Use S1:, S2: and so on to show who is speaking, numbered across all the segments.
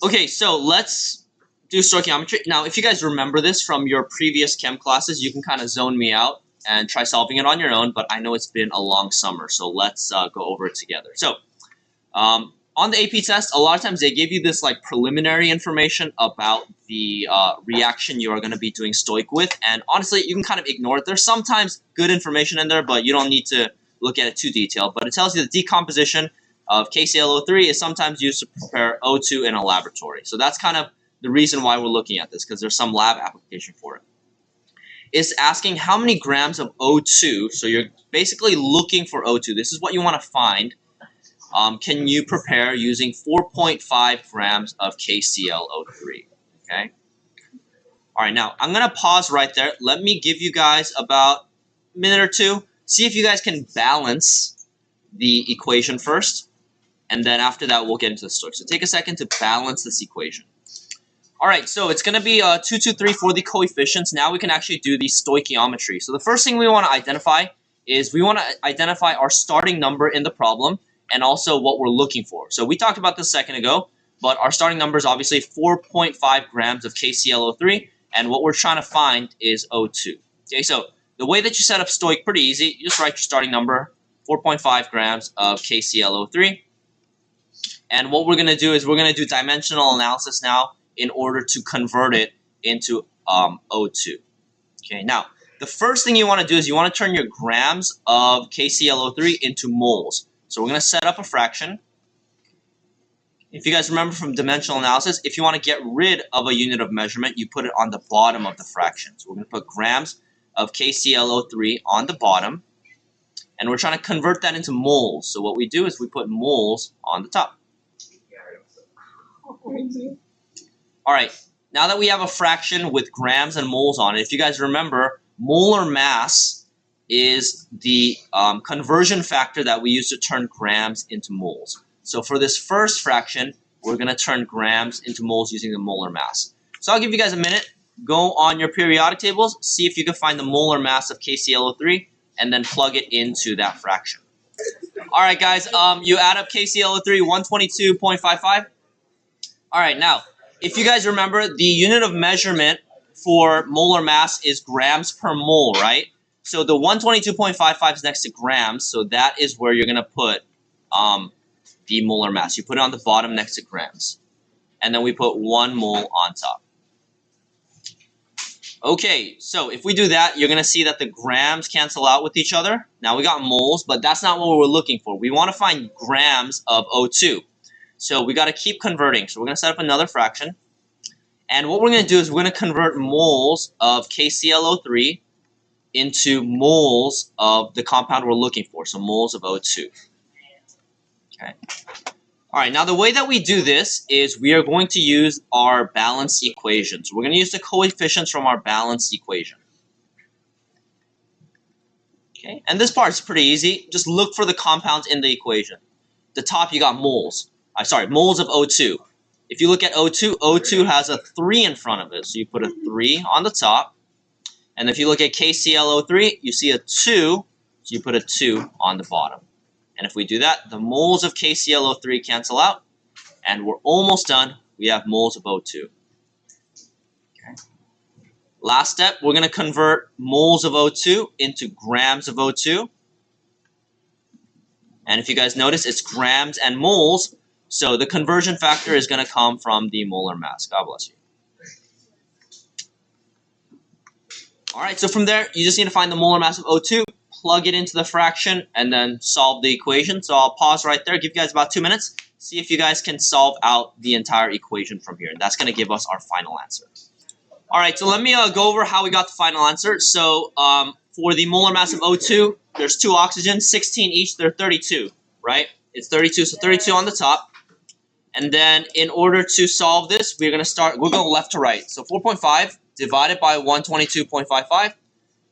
S1: Okay, so let's do stoichiometry. Now, if you guys remember this from your previous chem classes, you can kind of zone me out and try solving it on your own, but I know it's been a long summer, so let's go over it together. So, on the AP test, a lot of times they give you this like preliminary information about the reaction you are going to be doing stoic with, and honestly, you can kind of ignore it. There's sometimes good information in there, but you don't need to look at it too detailed. But it tells you the decomposition of KClO3 is sometimes used to prepare O2 in a laboratory. So that's kind of the reason why we're looking at this, because there's some lab application for it. It's asking how many grams of O2, so you're basically looking for O2. This is what you want to find. Can you prepare using 4.5 grams of KClO3? Okay. All right, now I'm going to pause right there. Let me give you guys about a minute or two. See if you guys can balance the equation first. And then after that, we'll get into the stoic. So take a second to balance this equation. All right, so it's going to be 2, 2, 3 for the coefficients. Now we can actually do the stoichiometry. So the first thing we want to identify is we want to identify our starting number in the problem and also what we're looking for. So we talked about this a second ago, but our starting number is obviously 4.5 grams of KClO3, and what we're trying to find is O2. Okay, so the way that you set up stoic, pretty easy. You just write your starting number, 4.5 grams of KClO3. And what we're going to do is we're going to do dimensional analysis now in order to convert it into O2. Okay, now the first thing you want to do is you want to turn your grams of KClO3 into moles. So we're going to set up a fraction. If you guys remember from dimensional analysis, if you want to get rid of a unit of measurement, you put it on the bottom of the fraction. So we're going to put grams of KClO3 on the bottom, and we're trying to convert that into moles. So what we do is we put moles on the top. All right, now that we have a fraction with grams and moles on it, if you guys remember, molar mass is the conversion factor that we use to turn grams into moles. So for this first fraction, we're going to turn grams into moles using the molar mass. So I'll give you guys a minute. Go on your periodic tables, see if you can find the molar mass of KClO3, and then plug it into that fraction. All right, guys, you add up KClO3, 122.55. All right, now, if you guys remember, the unit of measurement for molar mass is grams per mole, right? So the 122.55 is next to grams, so that is where you're going to put the molar mass. You put it on the bottom next to grams. And then we put 1 mole on top. Okay, so if we do that, you're going to see that the grams cancel out with each other. Now we got moles, but that's not what we're looking for. We want to find grams of O2. So we got to keep converting. So we're going to set up another fraction. And what we're going to do is we're going to convert moles of KClO3 into moles of the compound we're looking for, so moles of O2. Okay. All right, now the way that we do this is we are going to use our balanced equation. So we're going to use the coefficients from our balanced equation. Okay, and this part is pretty easy. Just look for the compounds in the equation. The top you got moles. Moles of O2. If you look at O2, O2 has a 3 in front of it, so you put a 3 on the top. And if you look at KClO3, you see a 2, so you put a 2 on the bottom. And if we do that, the moles of KClO3 cancel out, and we're almost done. We have moles of O2. Okay. Last step, we're going to convert moles of O2 into grams of O2. And if you guys notice, it's grams and moles, so the conversion factor is going to come from the molar mass. God bless you. All right, so from there, you just need to find the molar mass of O2, plug it into the fraction, and then solve the equation. So I'll pause right there, give you guys about 2 minutes, see if you guys can solve out the entire equation from here. And that's going to give us our final answer. All right, so let me go over how we got the final answer. So for the molar mass of O2, there's 2 oxygens, 16 each, they're 32, right? It's 32, so 32 on the top. And then in order to solve this, we're going left to right. So 4.5 divided by 122.55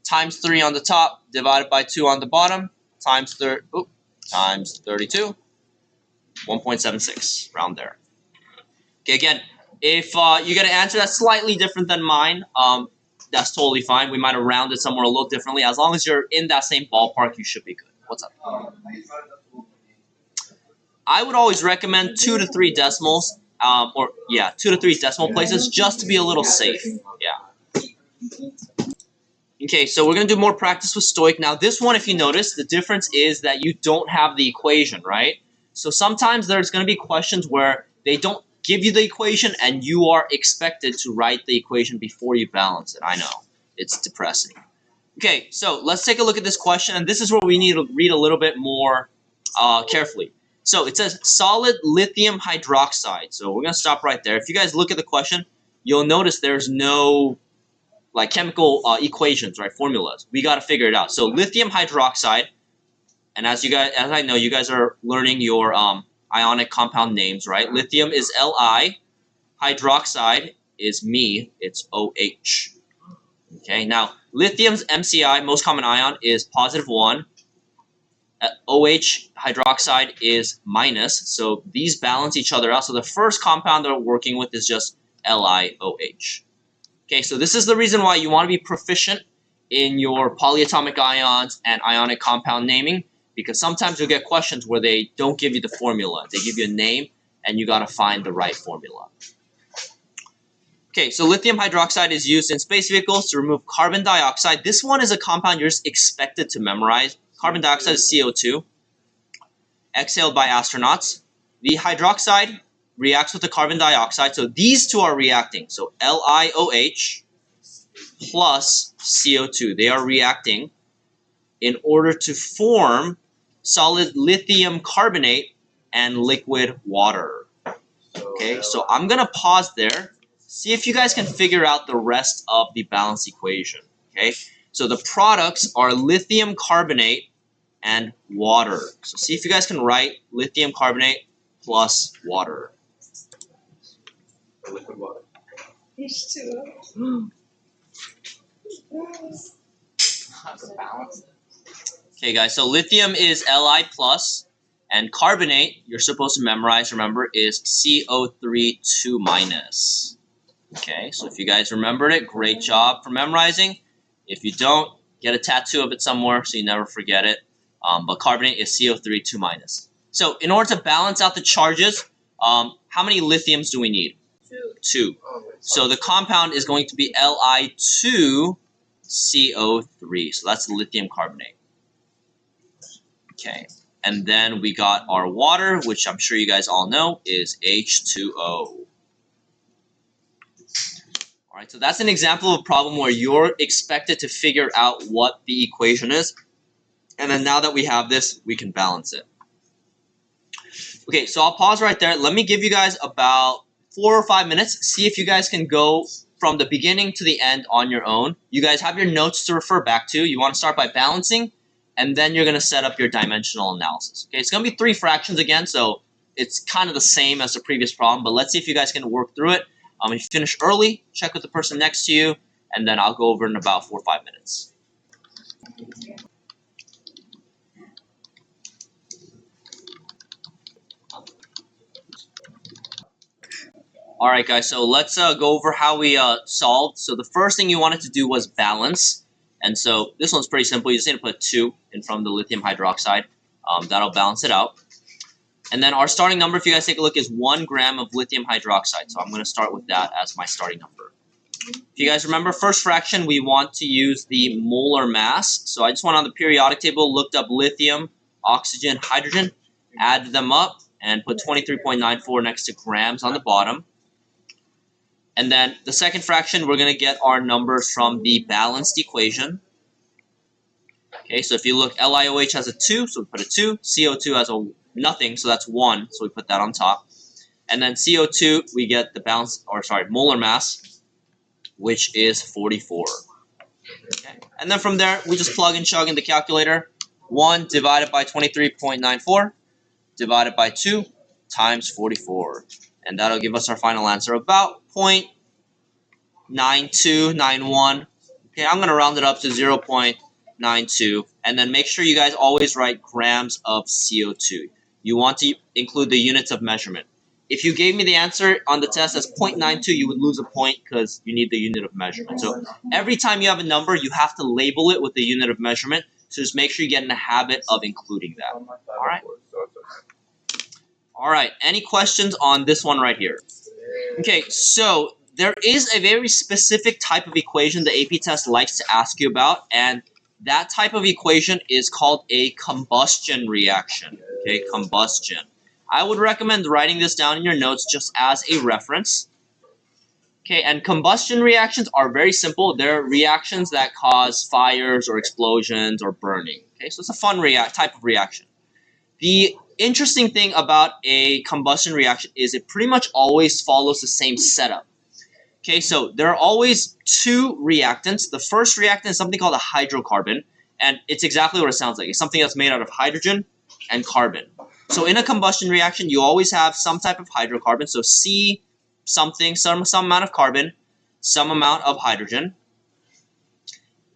S1: times 3 on the top divided by 2 on the bottom times 32, 1.76, around there. Okay, again, if you get an answer that's slightly different than mine, that's totally fine. We might have rounded somewhere a little differently. As long as you're in that same ballpark, you should be good. What's up? I would always recommend 2 to 3 decimals or yeah, 2 to 3 decimal places, just to be a little safe. Yeah. Okay, so we're going to do more practice with Stoic. Now this one, if you notice, the difference is that you don't have the equation, right? So sometimes there's going to be questions where they don't give you the equation and you are expected to write the equation before you balance it. I know, it's depressing. Okay, so let's take a look at this question, and this is where we need to read a little bit more carefully. So it says solid lithium hydroxide. So we're going to stop right there. If you guys look at the question, you'll notice there's no like chemical equations, right? Formulas. We got to figure it out. So lithium hydroxide, and as I know, you guys are learning your ionic compound names, right? Lithium is Li, hydroxide is Me, it's OH. Okay, now lithium's MCI, most common ion, is +1. OH hydroxide is minus, so these balance each other out. So the first compound that we're working with is just LiOH. Okay, so this is the reason why you want to be proficient in your polyatomic ions and ionic compound naming, because sometimes you'll get questions where they don't give you the formula. They give you a name, and you got to find the right formula. Okay, so lithium hydroxide is used in space vehicles to remove carbon dioxide. This one is a compound you're just expected to memorize. Carbon dioxide is CO2, exhaled by astronauts. The hydroxide reacts with the carbon dioxide, so these two are reacting. So LiOH plus CO2, they are reacting in order to form solid lithium carbonate and liquid water. Okay, so I'm going to pause there. See if you guys can figure out the rest of the balance equation. Okay, so the products are lithium carbonate and water. So see if you guys can write lithium carbonate plus water.
S2: Liquid water.
S3: H2O.
S1: Okay, guys, so lithium is Li plus, and carbonate, you're supposed to memorize, remember, is CO3 2 minus. Okay, so if you guys remembered it, great job for memorizing. If you don't, get a tattoo of it somewhere so you never forget it. But carbonate is CO3 2 minus. So in order to balance out the charges, how many lithiums do we need? 2. So the compound is going to be Li2CO3. So that's lithium carbonate. Okay, and then we got our water, which I'm sure you guys all know is H2O. Alright, so that's an example of a problem where you're expected to figure out what the equation is. And then now that we have this, we can balance it. Okay, so I'll pause right there. Let me give you guys about 4 or 5 minutes. See if you guys can go from the beginning to the end on your own. You guys have your notes to refer back to. You want to start by balancing, and then you're going to set up your dimensional analysis. Okay, it's going to be 3 fractions again, so it's kind of the same as the previous problem, but let's see if you guys can work through it. If you finish early, check with the person next to you, and then I'll go over in about 4 or 5 minutes. Alright guys, so let's go over how we solved. So the first thing you wanted to do was balance. And so this one's pretty simple. You just need to put 2 in front of the lithium hydroxide. That'll balance it out. And then our starting number, if you guys take a look, is 1 gram of lithium hydroxide. So I'm going to start with that as my starting number. If you guys remember, first fraction, we want to use the molar mass. So I just went on the periodic table, looked up lithium, oxygen, hydrogen, added them up, and put 23.94 next to grams on the bottom. And then the second fraction, we're going to get our numbers from the balanced equation. Okay, so if you look, LiOH has a 2, so we put a 2. CO2 has a nothing, so that's 1, so we put that on top. And then CO2, we get the molar mass, which is 44. Okay, and then from there, we just plug and chug in the calculator. 1 divided by 23.94 divided by 2 times 44. And that'll give us our final answer, about 0.9291. Okay, I'm going to round it up to 0.92. And then make sure you guys always write grams of CO2. You want to include the units of measurement. If you gave me the answer on the test as 0.92, you would lose a point because you need the unit of measurement. So every time you have a number, you have to label it with the unit of measurement. So just make sure you get in the habit of including that. All right? All right, any questions on this one right here? Okay, so there is a very specific type of equation the AP test likes to ask you about, and that type of equation is called a combustion reaction. Okay, combustion. I would recommend writing this down in your notes just as a reference. Okay, and combustion reactions are very simple. They're reactions that cause fires or explosions or burning. Okay, so it's a fun type of reaction. The interesting thing about a combustion reaction is it pretty much always follows the same setup. Okay, so there are always two reactants. The first reactant is something called a hydrocarbon, and it's exactly what it sounds like. It's something that's made out of hydrogen and carbon. So in a combustion reaction, you always have some type of hydrocarbon. So C something, some amount of carbon, some amount of hydrogen.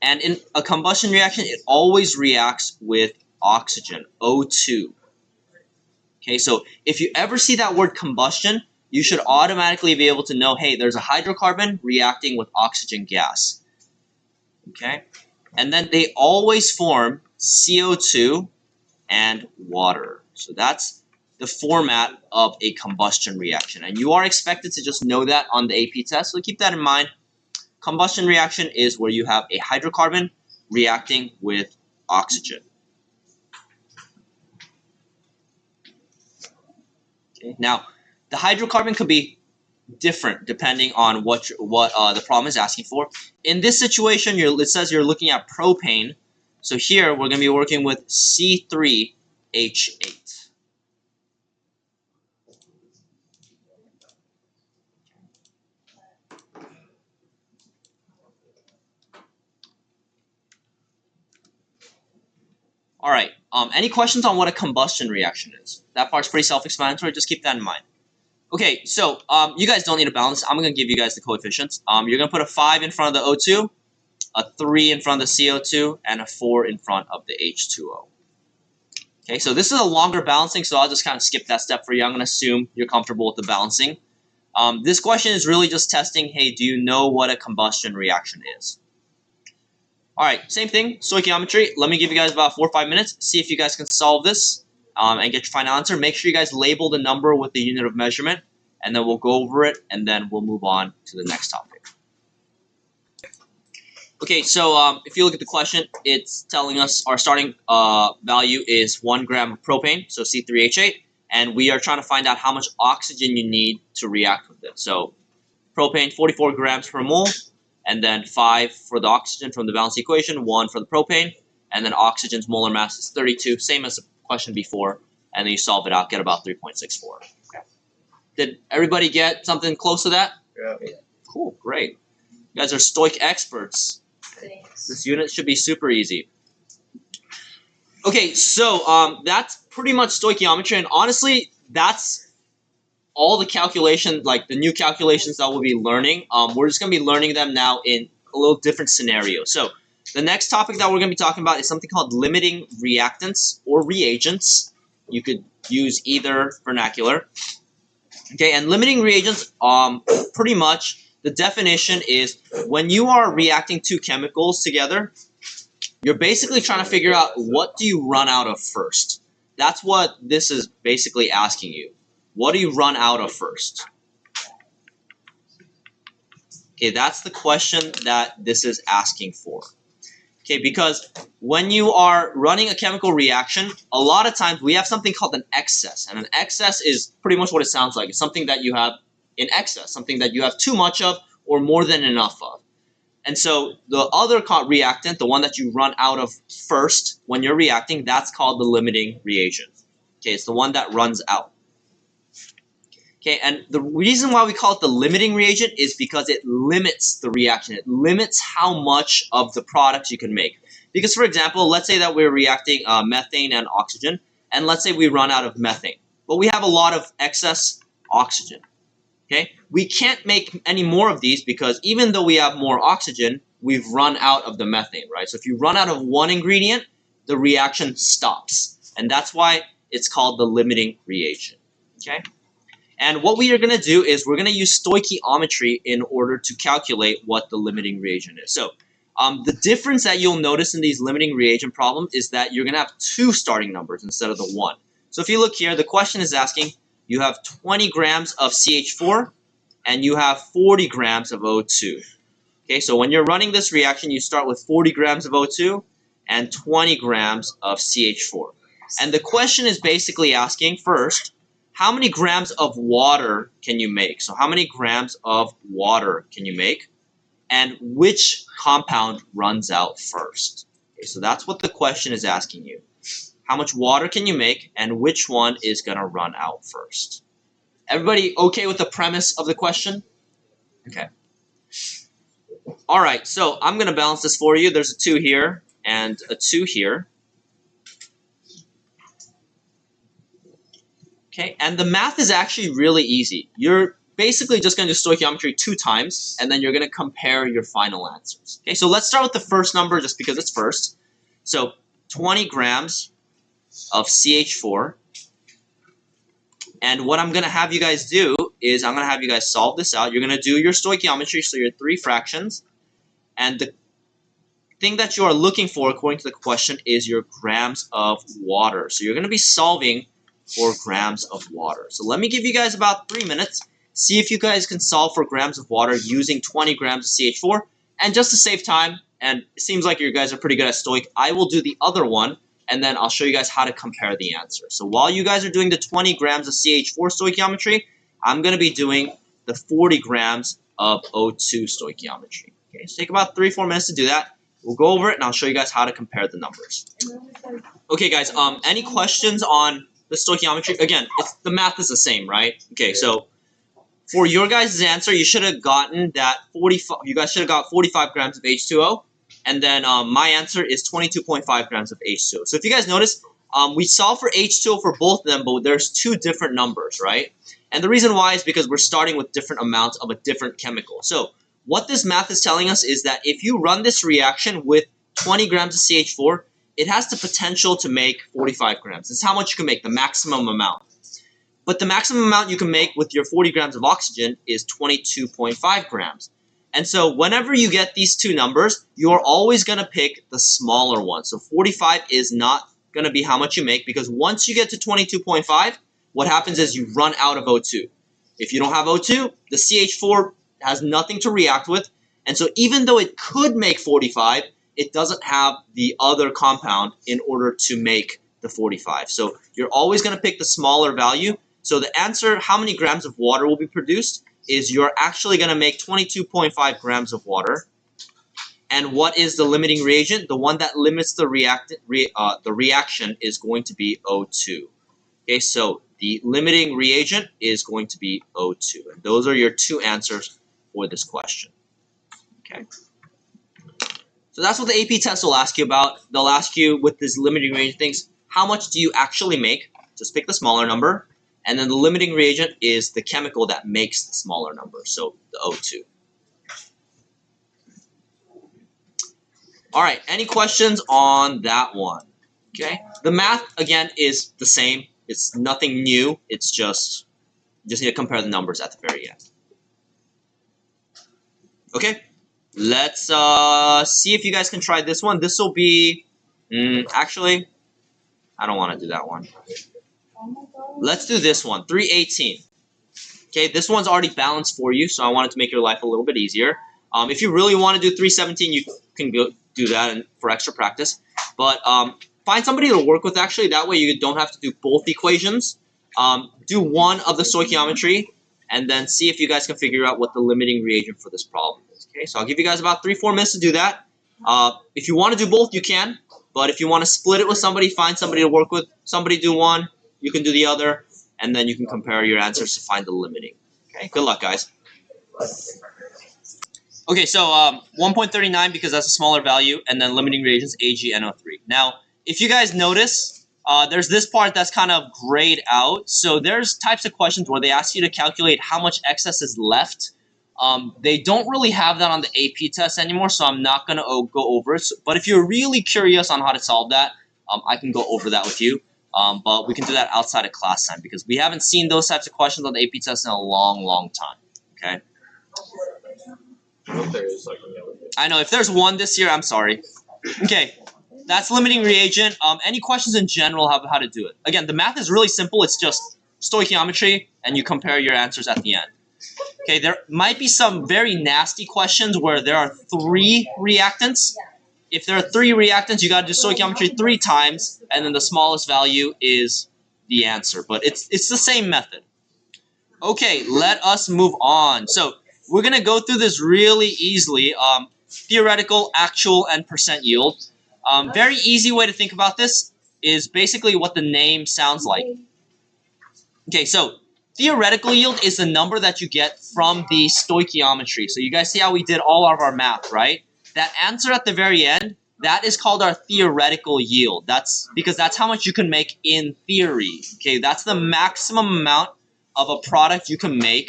S1: And in a combustion reaction, it always reacts with oxygen, O2. Okay, so if you ever see that word combustion, you should automatically be able to know, hey, there's a hydrocarbon reacting with oxygen gas. Okay, and then they always form CO2 and water. So that's the format of a combustion reaction. And you are expected to just know that on the AP test, so keep that in mind. Combustion reaction is where you have a hydrocarbon reacting with oxygen. Okay. Now, the hydrocarbon could be different depending on what the problem is asking for. In this situation, it says you're looking at propane. So here, we're going to be working with C3H8. All right, any questions on what a combustion reaction is? That part's pretty self-explanatory, just keep that in mind. Okay, so you guys don't need to balance. I'm going to give you guys the coefficients. You're going to put a 5 in front of the O2, a 3 in front of the CO2, and a 4 in front of the H2O. Okay, so this is a longer balancing, so I'll just kind of skip that step for you. I'm going to assume you're comfortable with the balancing. This question is really just testing, hey, do you know what a combustion reaction is? All right, same thing, stoichiometry. Let me give you guys about 4 or 5 minutes, see if you guys can solve this and get your final answer. Make sure you guys label the number with the unit of measurement, and then we'll go over it, and then we'll move on to the next topic. Okay, so if you look at the question, it's telling us our starting value is 1 gram of propane, so C3H8, and we are trying to find out how much oxygen you need to react with it. So propane, 44 grams per mole, and then 5 for the oxygen from the balance equation, 1 for the propane, and then oxygen's molar mass is 32, same as the question before, and then you solve it out, get about 3.64. Okay. Did everybody get something close to that?
S2: Yeah.
S1: Cool, great. You guys are stoic experts.
S2: Thanks.
S1: This unit should be super easy. Okay, so that's pretty much stoichiometry, and honestly, that's all the calculations, like the new calculations that we'll be learning. We're just going to be learning them now in a little different scenario. So the next topic that we're going to be talking about is something called limiting reactants or reagents. You could use either vernacular. Okay, and limiting reagents, pretty much the definition is when you are reacting two chemicals together, you're basically trying to figure out what do you run out of first. That's what this is basically asking you. What do you run out of first? Okay, that's the question that this is asking for. Okay, because when you are running a chemical reaction, a lot of times we have something called an excess. And an excess is pretty much what it sounds like. It's something that you have in excess, something that you have too much of or more than enough of. And so the other reactant, the one that you run out of first when you're reacting, that's called the limiting reagent. Okay, it's the one that runs out. Okay, and the reason why we call it the limiting reagent is because it limits the reaction. It limits how much of the product you can make. Because, for example, let's say that we're reacting methane and oxygen, and let's say we run out of methane, but we have a lot of excess oxygen. Okay, we can't make any more of these because even though we have more oxygen, we've run out of the methane, right? So if you run out of one ingredient, the reaction stops, and that's why it's called the limiting reagent. Okay. And what we are going to do is we're going to use stoichiometry in order to calculate what the limiting reagent is. So the difference that you'll notice in these limiting reagent problems is that you're going to have two starting numbers instead of the one. So if you look here, the question is asking, you have 20 grams of CH4, and you have 40 grams of O2. Okay, so when you're running this reaction, you start with 40 grams of O2 and 20 grams of CH4. And the question is basically asking, first, how many grams of water can you make? So how many grams of water can you make? And which compound runs out first? Okay, so that's what the question is asking you. How much water can you make, and which one is going to run out first? Everybody okay with the premise of the question? Okay. All right, so I'm going to balance this for you. There's a 2 here and a 2 here. Okay, and the math is actually really easy. You're basically just going to do stoichiometry 2 times, and then you're going to compare your final answers. Okay, so let's start with the first number just because it's first. So 20 grams of CH4. And what I'm going to have you guys do is I'm going to have you guys solve this out. You're going to do your stoichiometry, so your 3 fractions. And the thing that you are looking for, according to the question, is your grams of water. So you're going to be solving for grams of water. So let me give you guys about 3 minutes. See if you guys can solve for grams of water using 20 grams of CH4. And just to save time, and it seems like you guys are pretty good at stoic, I will do the other one, and then I'll show you guys how to compare the answer. So while you guys are doing the 20 grams of CH4 stoichiometry, I'm going to be doing the 40 grams of O2 stoichiometry. Okay, so take about 3-4 minutes to do that. We'll go over it, and I'll show you guys how to compare the numbers. Okay, guys, any questions on the stoichiometry? Again, the math is the same, right? Okay, so for your guys' answer, you should have gotten that 45. You guys should have got 45 grams of H2O, and then my answer is 22.5 grams of H2O. So if you guys notice, we solved for H2O for both of them, but there's 2 different numbers, right? And the reason why is because we're starting with different amounts of a different chemical. So what this math is telling us is that if you run this reaction with 20 grams of CH4, it has the potential to make 45 grams. This is how much you can make, the maximum amount. But the maximum amount you can make with your 40 grams of oxygen is 22.5 grams. And so whenever you get these 2 numbers, you're always going to pick the smaller one. So 45 is not going to be how much you make, because once you get to 22.5, what happens is you run out of O2. If you don't have O2, the CH4 has nothing to react with. And so even though it could make 45, it doesn't have the other compound in order to make the 45. So you're always going to pick the smaller value. So the answer, how many grams of water will be produced, is you're actually going to make 22.5 grams of water. And what is the limiting reagent? The one that limits the reaction is going to be O2. Okay, so the limiting reagent is going to be O2. And those are your 2 answers for this question. Okay. So that's what the AP test will ask you about. They'll ask you with this limiting reagent things, how much do you actually make? Just pick the smaller number. And then the limiting reagent is the chemical that makes the smaller number, so the O2. All right, any questions on that one? Okay, the math, again, is the same. It's nothing new. It's just, you just need to compare the numbers at the very end. Okay, let's see if you guys can try this one. This will be, actually, I don't want to do that one. Let's do this one, 318. Okay, this one's already balanced for you, so I wanted to make your life a little bit easier. If you really want to do 317, you can go do that for extra practice. But find somebody to work with, actually. That way you don't have to do both equations. Do one of the stoichiometry, and then see if you guys can figure out what the limiting reagent for this problem is. Okay, so I'll give you guys about 3-4 minutes to do that. If you want to do both, you can. But if you want to split it with somebody, find somebody to work with. Somebody do one, you can do the other, and then you can compare your answers to find the limiting. Okay, good luck, guys. Okay, so 1.39 because that's a smaller value, and then limiting reagents AgNO3. Now, if you guys notice, there's this part that's kind of grayed out. So there's types of questions where they ask you to calculate how much excess is left. They don't really have that on the AP test anymore, so I'm not going to go over it. But if you're really curious on how to solve that, I can go over that with you. But we can do that outside of class time because we haven't seen those types of questions on the AP test in a long, long time. Okay? I know. If there's one this year, I'm sorry. Okay. That's limiting reagent. Any questions in general how to do it? Again, the math is really simple. It's just stoichiometry, and you compare your answers at the end. Okay, there might be some very nasty questions where there are 3 reactants. If there are 3 reactants, you got to do stoichiometry 3 times, and then the smallest value is the answer. But it's the same method. Okay, let us move on. So we're going to go through this really easily. Theoretical, actual, and percent yield. Very easy way to think about this is basically what the name sounds like. Okay, so theoretical yield is the number that you get from the stoichiometry. So you guys see how we did all of our math, right? That answer at the very end, that is called our theoretical yield. That's because that's how much you can make in theory. Okay, that's the maximum amount of a product you can make,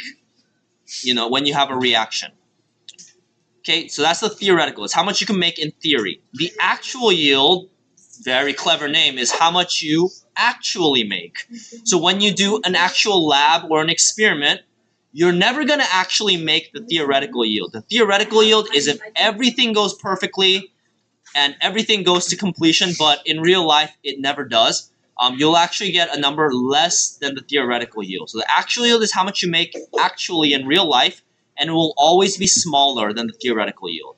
S1: when you have a reaction. Okay, so that's the theoretical. It's how much you can make in theory. The actual yield, very clever name, is how much you actually make. So when you do an actual lab or an experiment, you're never going to actually make the theoretical yield. The theoretical yield is if everything goes perfectly and everything goes to completion, but in real life, it never does. You'll actually get a number less than the theoretical yield. So the actual yield is how much you make actually in real life, and it will always be smaller than the theoretical yield.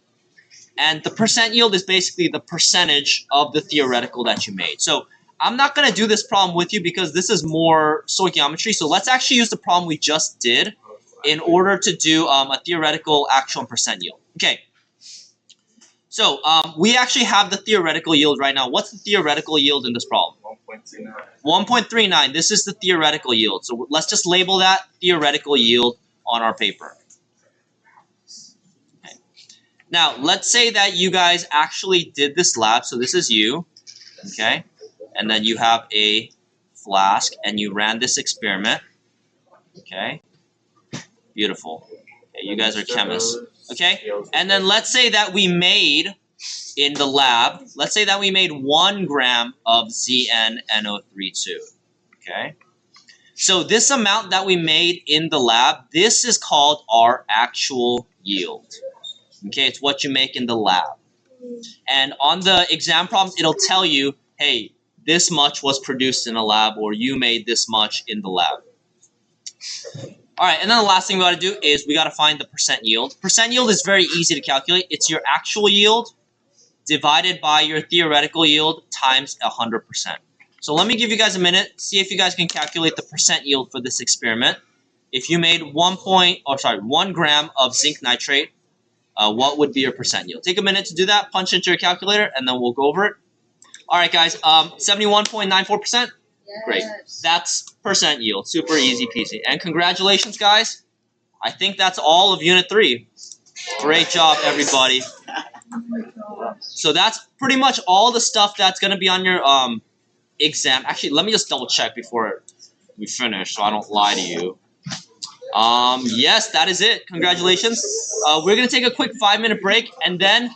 S1: And the percent yield is basically the percentage of the theoretical that you made. So I'm not going to do this problem with you because this is more stoichiometry. So let's actually use the problem we just did in order to do a theoretical, actual, and percent yield. Okay. So we actually have the theoretical yield right now. What's the theoretical yield in this problem?
S2: 1.39.
S1: 1.39. This is the theoretical yield. So let's just label that theoretical yield on our paper. Okay. Now, let's say that you guys actually did this lab. So this is you, okay? And then you have a flask, and you ran this experiment, okay? Beautiful. Okay, you guys are chemists, okay? And then let's say that we made, in the lab, let's say that we made 1 gram of ZnNO32, okay? So this amount that we made in the lab, this is called our actual yield, okay? It's what you make in the lab. And on the exam problems, it'll tell you, hey, this much was produced in a lab, or you made this much in the lab. All right, and then the last thing we got to do is we got to find the percent yield. Percent yield is very easy to calculate. It's your actual yield divided by your theoretical yield times 100%. So let me give you guys a minute, see if you guys can calculate the percent yield for this experiment. If you made 1 gram of zinc nitrate, what would be your percent yield? Take a minute to do that, punch into your calculator, and then we'll go over it. All right, guys, 71.94%.
S3: Yes.
S1: Great. That's percent yield. Super easy peasy. And congratulations, guys. I think that's all of Unit 3. Great job, everybody. So that's pretty much all the stuff that's going to be on your exam. Actually, let me just double check before we finish so I don't lie to you. Yes, that is it. Congratulations. We're going to take a quick 5-minute break, and then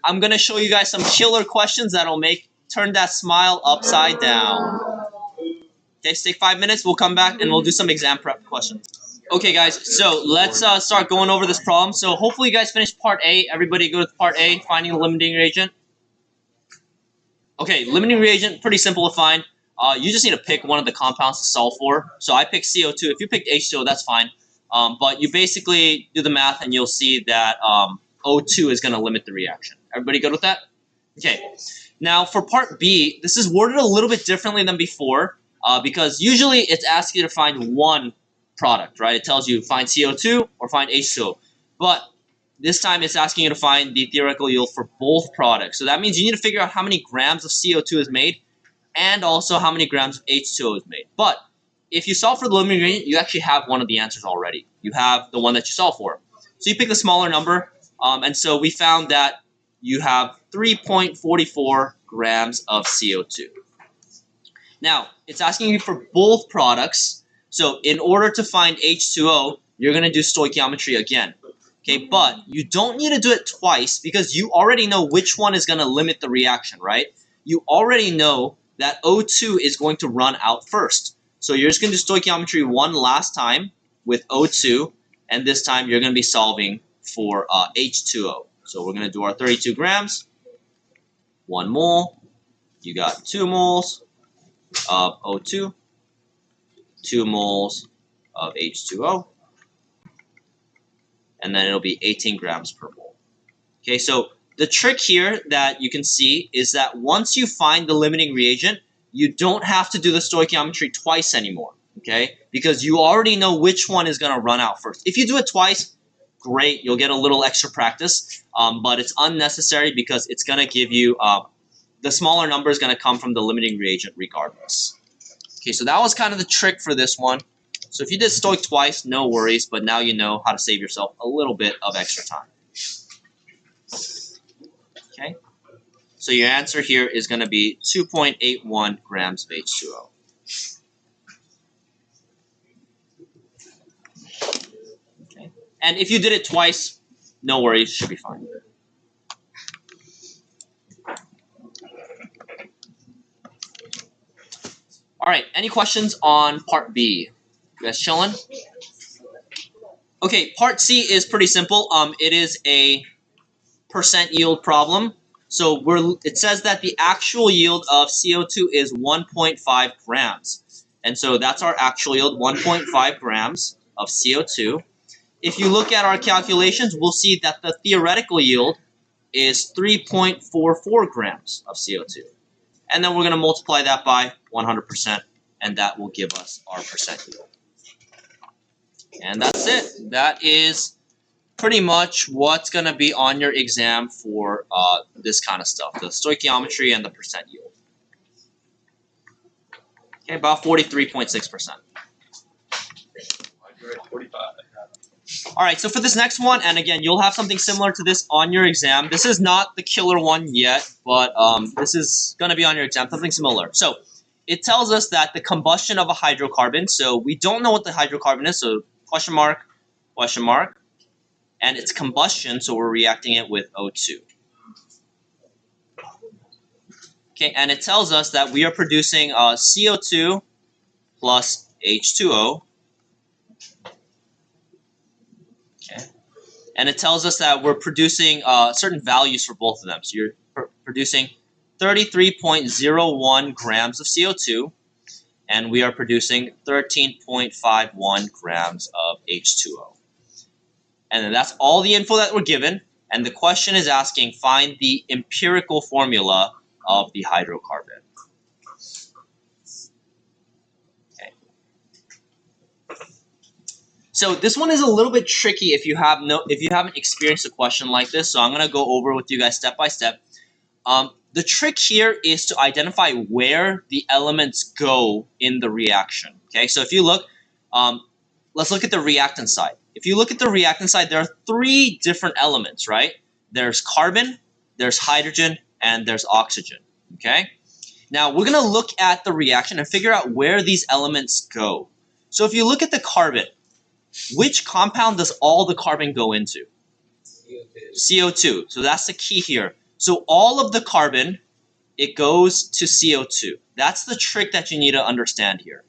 S1: I'm going to show you guys some killer questions that'll turn that smile upside down. Okay, so take 5 minutes. We'll come back and we'll do some exam prep questions. Okay, guys, so let's start going over this problem. So hopefully you guys finished part A. Everybody go to part A, finding the limiting reagent. Okay, limiting reagent, pretty simple to find. You just need to pick one of the compounds to solve for. So I picked CO2. If you picked H2O, that's fine. But you basically do the math and you'll see that O2 is going to limit the reaction. Everybody good with that? Okay. Now for part B, this is worded a little bit differently than before because usually it's asking you to find one product, right? It tells you find CO2 or find H2O. But this time it's asking you to find the theoretical yield for both products. So that means you need to figure out how many grams of CO2 is made and also how many grams of H2O is made. But if you solve for the limiting reagent, you actually have one of the answers already. You have the one that you solve for. So you pick the smaller number, and so we found that you have 3.44 grams of CO2. Now, it's asking you for both products. So in order to find H2O, you're going to do stoichiometry again. Okay, but you don't need to do it twice because you already know which one is going to limit the reaction, right? You already know that O2 is going to run out first. So you're just going to do stoichiometry one last time with O2, and this time you're going to be solving for H2O. So we're going to do our 32 grams, 1 mole, you got 2 moles of O2. 2 moles of H2O, and then it'll be 18 grams per mole. Okay, so the trick here that you can see is that once you find the limiting reagent, you don't have to do the stoichiometry twice anymore, okay? Because you already know which one is going to run out first. If you do it twice, great, you'll get a little extra practice, but it's unnecessary because it's going to give you, the smaller number is going to come from the limiting reagent regardless. Okay, so that was kind of the trick for this one. So if you did stoich twice, no worries, but now you know how to save yourself a little bit of extra time. Okay, so your answer here is going to be 2.81 grams of H2O. Okay, and if you did it twice, no worries, should be fine. All right, any questions on part B? You guys chilling? Okay, part C is pretty simple. It is a percent yield problem. So it says that the actual yield of CO2 is 1.5 grams. And so that's our actual yield, 1.5 grams of CO2. If you look at our calculations, we'll see that the theoretical yield is 3.44 grams of CO2. And then we're going to multiply that by 100%, and that will give us our percent yield. And that's it. That is pretty much what's going to be on your exam for this kind of stuff, the stoichiometry and the percent yield. Okay, about 43.6%. All right, so for this next one, and again, you'll have something similar to this on your exam. This is not the killer one yet, but this is going to be on your exam, something similar. So it tells us that the combustion of a hydrocarbon, so we don't know what the hydrocarbon is, so question mark, and it's combustion, so we're reacting it with O2. Okay, and it tells us that we are producing CO2 plus H2O. Okay, and it tells us that we're producing certain values for both of them. So you're producing 33.01 grams of CO2, and we are producing 13.51 grams of H2O. And then that's all the info that we're given. And the question is asking, find the empirical formula of the hydrocarbon. Okay. So this one is a little bit tricky if you haven't experienced a question like this. So I'm going to go over with you guys step by step. The trick here is to identify where the elements go in the reaction. Okay, so if you look, let's look at the reactant side. If you look at the reactant side, there are 3 different elements, right? There's carbon, there's hydrogen, and there's oxygen, okay? Now, we're going to look at the reaction and figure out where these elements go. So if you look at the carbon, which compound does all the carbon go into? CO2. So that's the key here. So all of the carbon, it goes to CO2. That's the trick that you need to understand here.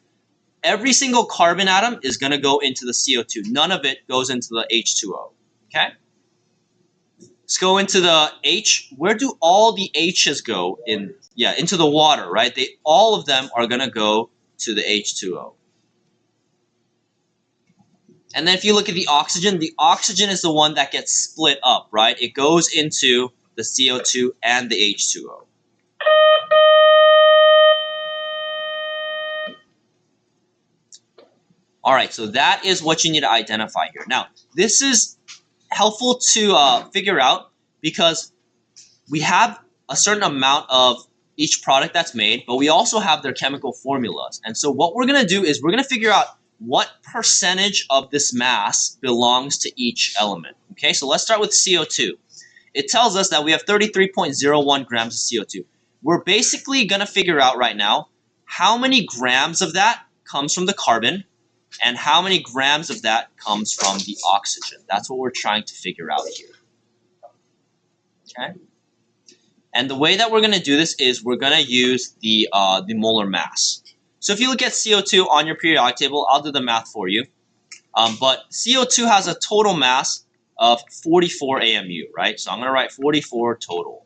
S1: Every single carbon atom is going to go into the CO2. None of it goes into the H2O. Okay? Let's go into the H. Where do all the H's go? Into the water, right? All of them are going to go to the H2O. And then if you look at the oxygen is the one that gets split up, right? It goes into the CO2 and the H2O. All right, so that is what you need to identify here. Now, this is helpful to figure out because we have a certain amount of each product that's made, but we also have their chemical formulas. And so what we're going to do is we're going to figure out what percentage of this mass belongs to each element. Okay, so let's start with CO2. It tells us that we have 33.01 grams of CO2. We're basically going to figure out right now how many grams of that comes from the carbon and how many grams of that comes from the oxygen. That's what we're trying to figure out here. Okay? And the way that we're going to do this is we're going to use the molar mass. So if you look at CO2 on your periodic table, I'll do the math for you. But CO2 has a total mass of 44 AMU, right? So I'm going to write 44 total.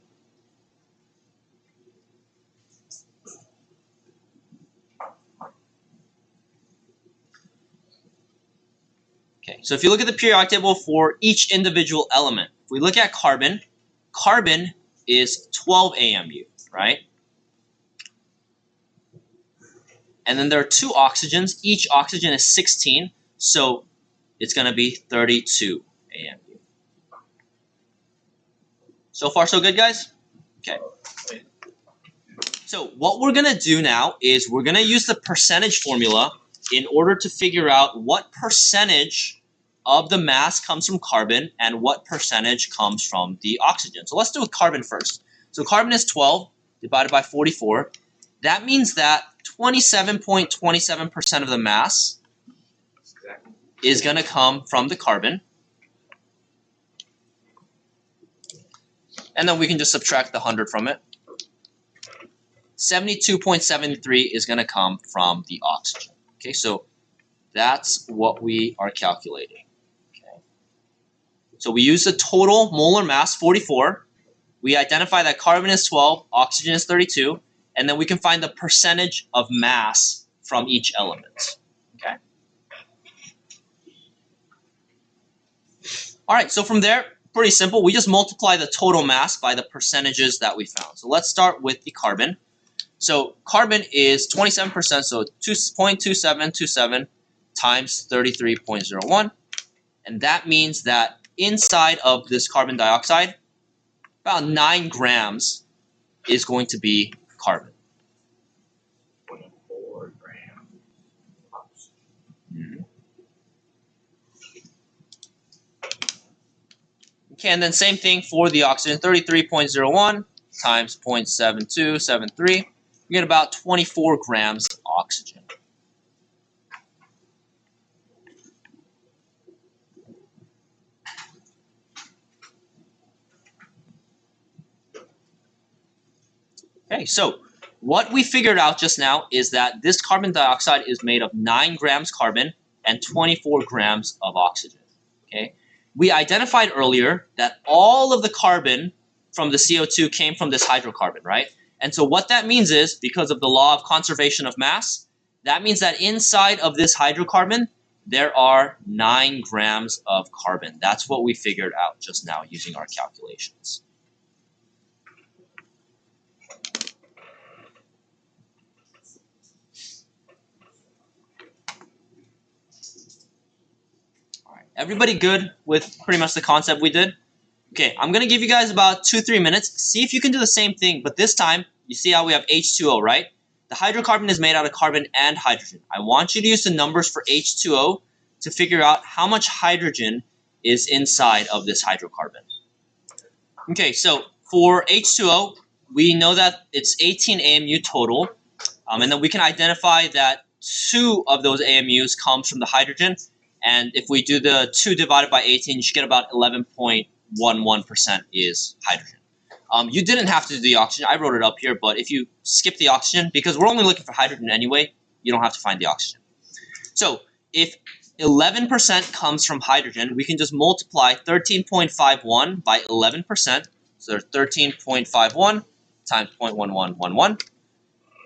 S1: Okay, so if you look at the periodic table for each individual element, if we look at carbon, carbon is 12 AMU, right? And then there are 2 oxygens. Each oxygen is 16, so it's going to be 32 AMU. So far, so good, guys? Okay. So what we're going to do now is we're going to use the percentage formula in order to figure out what percentage of the mass comes from carbon and what percentage comes from the oxygen. So let's do with carbon first. So carbon is 12 divided by 44. That means that 27.27% of the mass is going to come from the carbon. And then we can just subtract the 100 from it. 72.73 is going to come from the oxygen. Okay, so that's what we are calculating. Okay. So we use the total molar mass, 44. We identify that carbon is 12, oxygen is 32, and then we can find the percentage of mass from each element. Okay. All right, so from there, pretty simple. We just multiply the total mass by the percentages that we found. So let's start with the carbon. So carbon is 27%, so 2.2727 times 33.01. And that means that inside of this carbon dioxide, about 9 grams is going to be carbon.
S2: 24 grams.
S1: Okay, and then same thing for the oxygen, 33.01 times 0.7273. We get about 24 grams of oxygen. Okay, so what we figured out just now is that this carbon dioxide is made of 9 grams carbon and 24 grams of oxygen. Okay, we identified earlier that all of the carbon from the CO2 came from this hydrocarbon, right? And so what that means is, because of the law of conservation of mass, that means that inside of this hydrocarbon, there are 9 grams of carbon. That's what we figured out just now using our calculations. All right, everybody good with pretty much the concept we did? Okay, I'm going to give you guys about 2-3 minutes. See if you can do the same thing, but this time, you see how we have H2O, right? The hydrocarbon is made out of carbon and hydrogen. I want you to use the numbers for H2O to figure out how much hydrogen is inside of this hydrocarbon. Okay, so for H2O, we know that it's 18 AMU total, and then we can identify that 2 of those AMUs comes from the hydrogen, and if we do the 2 divided by 18, you should get about 11.11% is hydrogen. You didn't have to do the oxygen. I wrote it up here, but if you skip the oxygen, because we're only looking for hydrogen anyway, you don't have to find the oxygen. So if 11% comes from hydrogen, we can just multiply 13.51 by 11%. So 13.51 times 0.1111.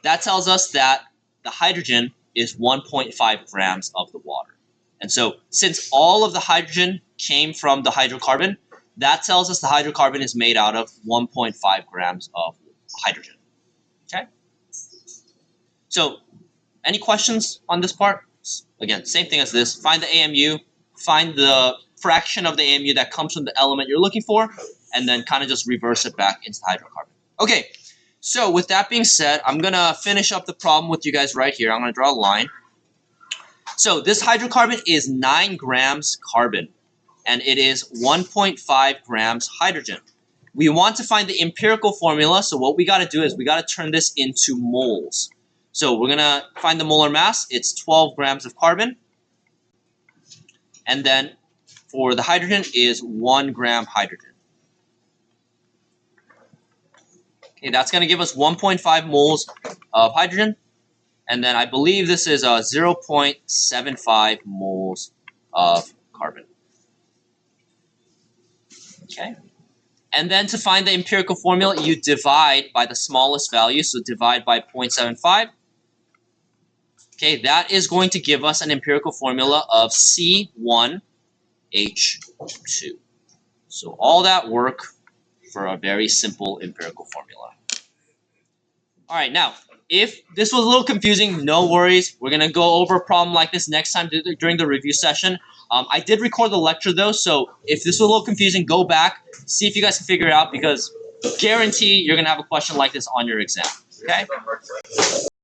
S1: That tells us that the hydrogen is 1.5 grams of the water. And so since all of the hydrogen came from the hydrocarbon, that tells us the hydrocarbon is made out of 1.5 grams of hydrogen. Okay? So, any questions on this part? Again, same thing as this. Find the AMU, find the fraction of the AMU that comes from the element you're looking for, and then kind of just reverse it back into the hydrocarbon. Okay, so with that being said, I'm going to finish up the problem with you guys right here. I'm going to draw a line. So this hydrocarbon is 9 grams carbon, and it is 1.5 grams hydrogen. We want to find the empirical formula, so what we got to do is we got to turn this into moles. So we're going to find the molar mass. It's 12 grams of carbon. And then for the hydrogen is 1 gram hydrogen. Okay, that's going to give us 1.5 moles of hydrogen. And then I believe this is 0.75 moles of carbon. Okay. And then to find the empirical formula, you divide by the smallest value. So divide by 0.75. Okay, that is going to give us an empirical formula of C1 H2. So all that work for a very simple empirical formula. All right, now, if this was a little confusing, no worries. We're going to go over a problem like this next time during the review session. I did record the lecture, though, so if this was a little confusing, go back, see if you guys can figure it out, because guarantee you're going to have a question like this on your exam. Okay?